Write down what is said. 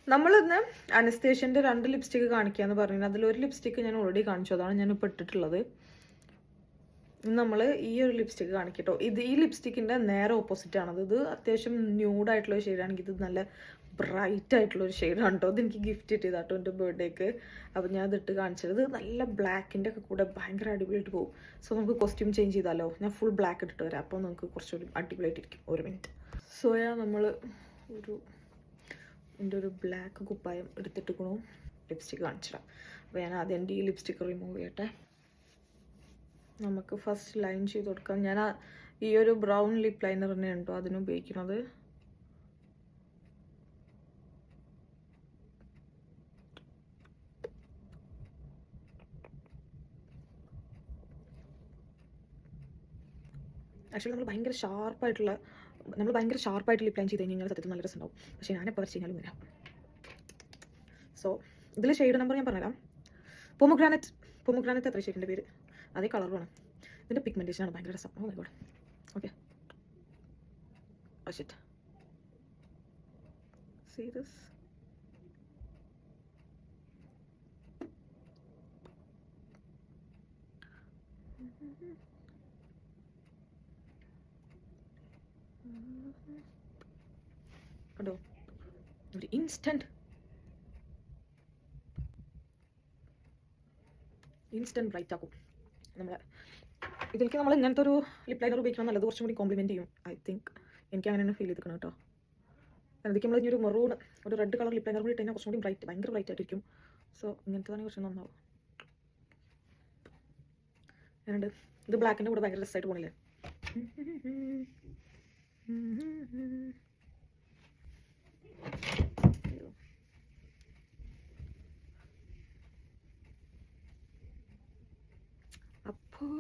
നമ്മളിന്ന് അനസ്തേഷ്യൻ്റെ 2 ലിപ്സ്റ്റിക്ക് കാണിക്കാമെന്ന് പറഞ്ഞു. അതിലൊരു ലിപ്സ്റ്റിക്ക് ഞാൻ ഓൾറെഡി കാണിച്ചു, അതാണ് ഞാനിപ്പോൾ ഇട്ടിട്ടുള്ളത്. നമ്മൾ ഈ ഒരു ലിപ്സ്റ്റിക്ക് കാണിക്കട്ടോ. ഈ ലിപ്സ്റ്റിക്കിൻ്റെ നേരെ ഓപ്പോസിറ്റ് ആണത്. ഇത് അത്യാവശ്യം ന്യൂഡായിട്ടുള്ള ഷെയ്ഡാണെങ്കിൽ ഇത് നല്ല ബ്രൈറ്റ് ആയിട്ടുള്ളൊരു ഷെയ്ഡാണ് കേട്ടോ. ഇത് എനിക്ക് ഗിഫ്റ്റ് കിട്ടിയതാട്ടോ എൻ്റെ ബർത്ത്ഡേക്ക്. അപ്പോൾ ഞാൻ ഇതിട്ട് കാണിച്ചത്. ഇത് നല്ല ബ്ലാക്കിൻ്റെ ഒക്കെ കൂടെ ഭയങ്കര അടിപൊളിയായിട്ട് പോകും. സോ നമുക്ക് കോസ്റ്റ്യൂം ചേഞ്ച് ചെയ്താലോ? ഞാൻ ഫുൾ ബ്ലാക്ക് ഇട്ടിട്ട് വരാം, അപ്പോൾ നമുക്ക് കുറച്ചുകൂടി അടിപൊളിയായിട്ടിരിക്കും. ഒരു മിനിറ്റ്. സോയാ നമ്മൾ എൻ്റെ ഒരു ബ്ലാക്ക് കുപ്പായം എടുത്തിട്ടിക്കണു. ലിപ്സ്റ്റിക്ക് കാണിച്ചിടാം. അപ്പോൾ ഞാൻ ആദ്യം എൻ്റെ ഈ ലിപ്സ്റ്റിക്ക് റിമൂവ് ചെയ്യട്ടെ. നമുക്ക് ഫസ്റ്റ് ലൈൻ ചെയ്ത് കൊടുക്കാം. ഞാൻ ഈ ഒരു ബ്രൗൺ ലിപ്പ് ലൈനർ തന്നെയാണ് കേട്ടോ അതിന് ഉപയോഗിക്കുന്നത്. ആക്ച്വലി നമ്മൾ ഭയങ്കര ഷാർപ്പായിട്ട് ലിപ്പ് ലൈൻ ചെയ്ത് കഴിഞ്ഞാൽ സത്യത്തിൽ നല്ല രസമുണ്ടാവും. പക്ഷേ ഞാനെപ്പോൾ വരച്ച് കഴിഞ്ഞാലും വരാം. സോ ഇതിൽ ഷെയ്ഡ് നമ്പർ ഞാൻ പറഞ്ഞുതരാം. പൊമഗ്രാനറ്റ് എത്ര ഷെയ്ഡിൻ്റെ പേര്? അതേ കളർ വേണം. ഇതിൻ്റെ പിഗ്മെൻറ്റേഷനാണ് ഭയങ്കര രസം. Oh my god. Okay, shit, see this. കണ്ടോ, ഒരു ഇൻസ്റ്റൻറ്റ് ബ്രൈറ്റ് ആക്കും നമ്മളെ. ഇതിലേക്ക് നമ്മൾ ഇങ്ങനത്തെ ഒരു ലിപ്പ് ലൈനർ ഉപയോഗിക്കണം നല്ലത്. കുറച്ചും കൂടി കോംപ്ലിമെൻറ്റ് ചെയ്യും ഐ തിങ്ക്. എനിക്ക് അങ്ങനെയാണ് ഫീൽ ചെയ്തിരിക്കണം കേട്ടോ. അതിലേക്ക് നമ്മൾ ഇനി ഒരു മെറൂൺ ഒരു റെഡ് കളർ ലിപ്പ് ലൈനർ കൂടി ഇട്ട് കഴിഞ്ഞാൽ കുറച്ചും കൂടി ഭയങ്കര ബ്രൈറ്റ് ആയിട്ടിരിക്കും. സോ ഇങ്ങനത്തെ തന്നെ കുറച്ച് നന്നാവും. ഞാനുണ്ട് ഇത് ബ്ലാക്കിൻ്റെ കൂടെ ഭയങ്കര രസമായിട്ട് പോണില്ലേ? അപ്പോൾ